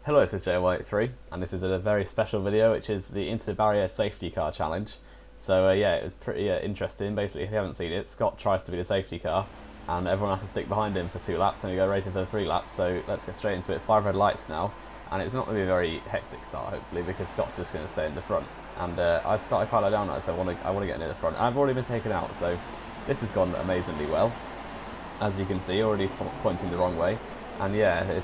Hello, this is J3, and this is a very special video, which is the IntoTheBarrier safety car challenge. So yeah, it was pretty interesting. Basically, if you haven't seen it, Scott tries to be the safety car, and everyone has to stick behind him for 2 laps, and we go racing for the 3 laps. So let's get straight into it. 5 red lights now, and it's not going to be a very hectic start, hopefully, because Scott's just going to stay in the front. And I've started quite low down now, so I want to get near the front. I've already been taken out, so this has gone amazingly well. As you can see, already pointing the wrong way. And yeah, it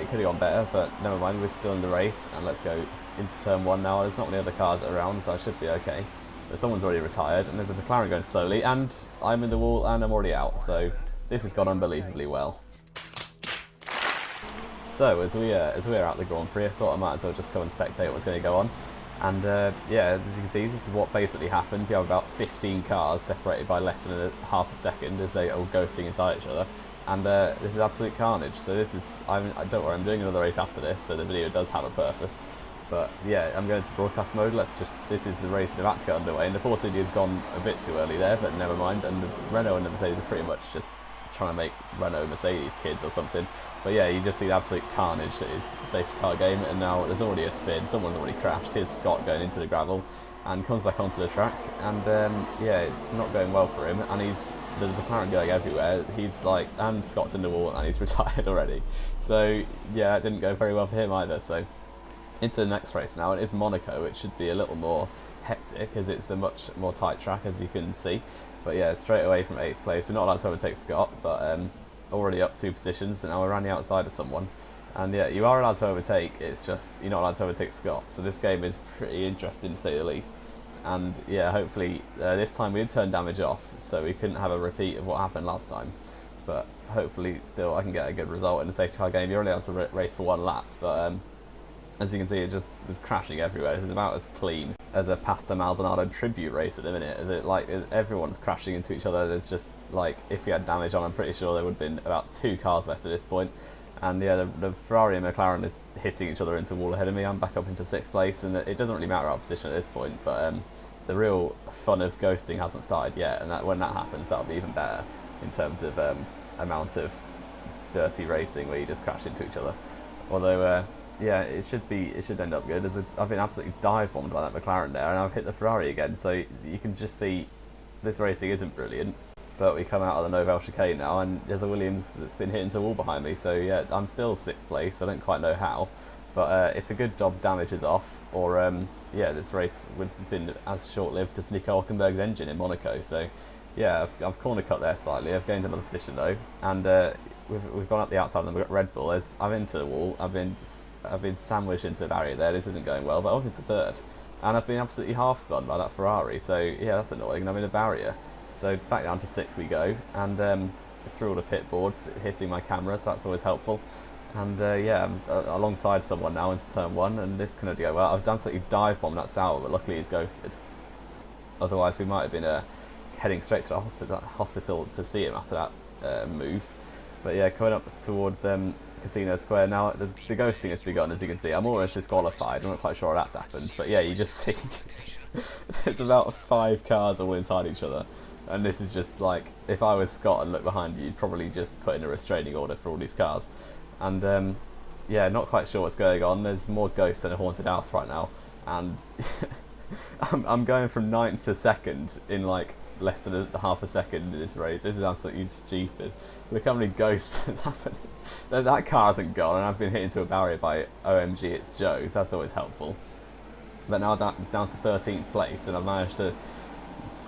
could have gone better, but never mind, we're still in the race, and let's go into turn 1 now. There's not many other cars around, so I should be okay. But someone's already retired, and there's a McLaren going slowly, and I'm in the wall, and I'm already out, so this has gone unbelievably well. So, as we are at the Grand Prix, I thought I might as well just come and spectate what's going to go on. And yeah, as you can see, this is what basically happens. You have about 15 cars separated by less than half a second as they are all ghosting inside each other. And this is absolute carnage. So this is, don't worry, I'm doing another race after this, so the video does have a purpose. But yeah, I'm going to broadcast mode. This is the race about to get underway, and the Force India has gone a bit too early there, but never mind. And the Renault and the Mercedes are pretty much just trying to make Renault Mercedes kids or something. But yeah, you just see the absolute carnage that is the safety car game, and now there's already a spin. Someone's already crashed. Here's Scott going into the gravel and comes back onto the track, and yeah, it's not going well for him, and the McLaren going everywhere. He's like, and Scott's in the wall, and he's retired already. So yeah, it didn't go very well for him either. So into the next race now, and it's Monaco, which should be a little more hectic as it's a much more tight track, as you can see. But yeah, straight away from 8th place, we're not allowed to overtake Scott, but already up 2 positions, but now we're running outside of someone. And yeah, you are allowed to overtake, it's just you're not allowed to overtake Scott. So this game is pretty interesting, to say the least. And yeah, hopefully this time we did turn damage off, so we couldn't have a repeat of what happened last time. But hopefully still I can get a good result in the safety car game. You're only allowed to race for 1 lap, but as you can see, there's crashing everywhere. It's about as clean as a Pastor Maldonado tribute race at the minute. Everyone's crashing into each other. There's just, like, if we had damage on, I'm pretty sure there would have been about 2 cars left at this point. And yeah, the Ferrari and McLaren are hitting each other into the wall ahead of me. I'm back up into 6th place, and it doesn't really matter our position at this point, but the real fun of ghosting hasn't started yet, and when that happens, that'll be even better in terms of amount of dirty racing where you just crash into each other. Although yeah, it should end up good. I've been absolutely dive bombed by that McLaren there, and I've hit the Ferrari again, so you can just see this racing isn't brilliant. But we come out of the Novel chicane now, and there's a Williams that's been hitting the wall behind me, so yeah, I'm still 6th place. I don't quite know how, but it's a good job damage is off, or yeah, this race would have been as short-lived as Nico Hülkenberg's engine in Monaco. So yeah, I've corner cut there slightly. I've gained another position though, and we've gone up the outside, and we've got Red Bull. I'm into the wall. I've been sandwiched into the barrier there. This isn't going well, but I'm up into 3rd, and I've been absolutely half spun by that Ferrari. So yeah, that's annoying. And I'm in a barrier. So back down to 6th we go, and through all the pit boards, hitting my camera, so that's always helpful. And yeah, I'm alongside someone now into turn 1, and this can only go well. I've absolutely dive bombed that Sauer, but luckily he's ghosted. Otherwise we might have been heading straight to the hospital to see him after that move. But yeah, coming up towards Casino Square now, the ghosting has begun, as you can see. I'm almost disqualified. I'm not quite sure that's happened, but yeah, you just see it's about 5 cars all inside each other. And this is just like, if I was Scott and looked behind you, you'd probably just put in a restraining order for all these cars. And yeah, not quite sure what's going on. There's more ghosts than a haunted house right now. And I'm going from 9th to 2nd in like less than half a second in this race. This is absolutely stupid. Look how many ghosts is happening. That car hasn't gone, and I've been hit into a barrier by OMG, it's Joe's. That's always helpful. But now down to 13th place, and I've managed to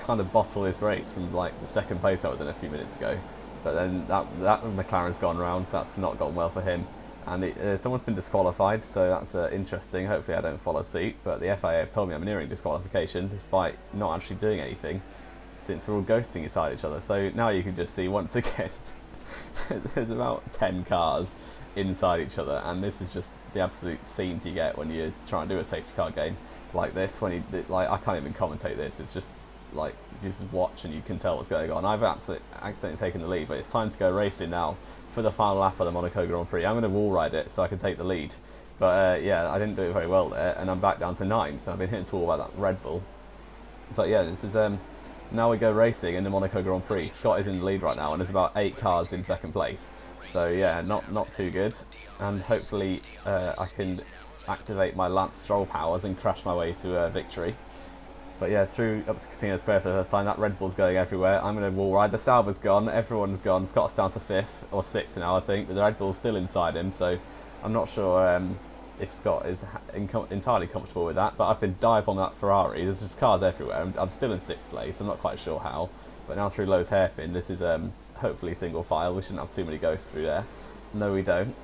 kind of bottle this race from like the 2nd place I was in a few minutes ago. But then that McLaren's gone round, so that's not gone well for him. And someone's been disqualified, so that's interesting. Hopefully I don't follow suit, but the FIA have told me I'm nearing disqualification despite not actually doing anything, since we're all ghosting inside each other. So now you can just see once again there's about 10 cars inside each other, and this is just the absolute scenes you get when you try and do a safety car game like this. When I can't even commentate this, it's just like, you just watch and you can tell what's going on. I've accidentally taken the lead, but it's time to go racing now for the final lap of the Monaco Grand Prix. I'm going to wall ride it so I can take the lead, but yeah, I didn't do it very well there, and I'm back down to 9th. I've been hit into wall by that Red Bull. But yeah, this is Now we go racing in the Monaco Grand Prix. Scott is in the lead right now, and there's about 8 cars in second place. So yeah, not too good. And hopefully I can activate my Lance Stroll powers and crash my way to victory. But yeah, through up to Casino Square for the first time, that Red Bull's going everywhere. I'm going to wall ride. The Sauber's gone, everyone's gone. Scott's down to 5th or 6th now, I think, but the Red Bull's still inside him, so I'm not sure if Scott is entirely comfortable with that. But I've been dive on that Ferrari. There's just cars everywhere. I'm still in 6th place. I'm not quite sure how. But now through Lowe's hairpin, this is hopefully single file. We shouldn't have too many ghosts through there. No, we don't.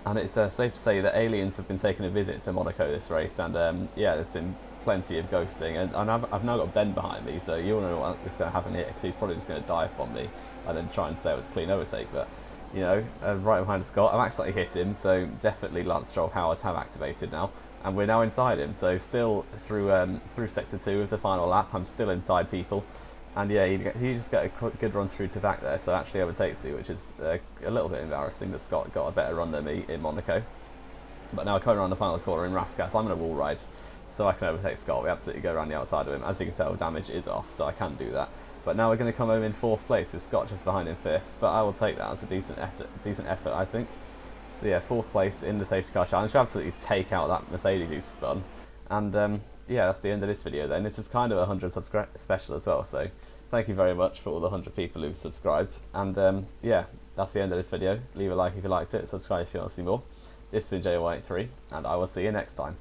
And it's safe to say that aliens have been taking a visit to Monaco this race, and yeah, there's been plenty of ghosting, and I've now got Ben behind me, so you all know what's going to happen here, because he's probably just going to dive bomb me and then try and say it was a clean overtake. But you know, right behind Scott, I've accidentally hit him, so definitely Lance Stroll powers have activated now, and we're now inside him. So still through sector 2 of the final lap, I'm still inside people. And yeah, he just got a good run through to back there, so actually overtakes me, which is a little bit embarrassing that Scott got a better run than me in Monaco. But now coming around the final corner in Rascasse, I'm going to wall ride, so I can overtake Scott. We absolutely go around the outside of him. As you can tell, damage is off, so I can do that. But now we're going to come home in 4th place with Scott just behind in 5th, but I will take that as a decent effort, I think. So yeah, 4th place in the safety car challenge. Absolutely take out that Mercedes who spun. And yeah, that's the end of this video then. This is kind of a 100 subscribe special as well, so thank you very much for all the 100 people who've subscribed. And yeah, that's the end of this video. Leave a like if you liked it, subscribe if you want to see more. This has been J183, and I will see you next time.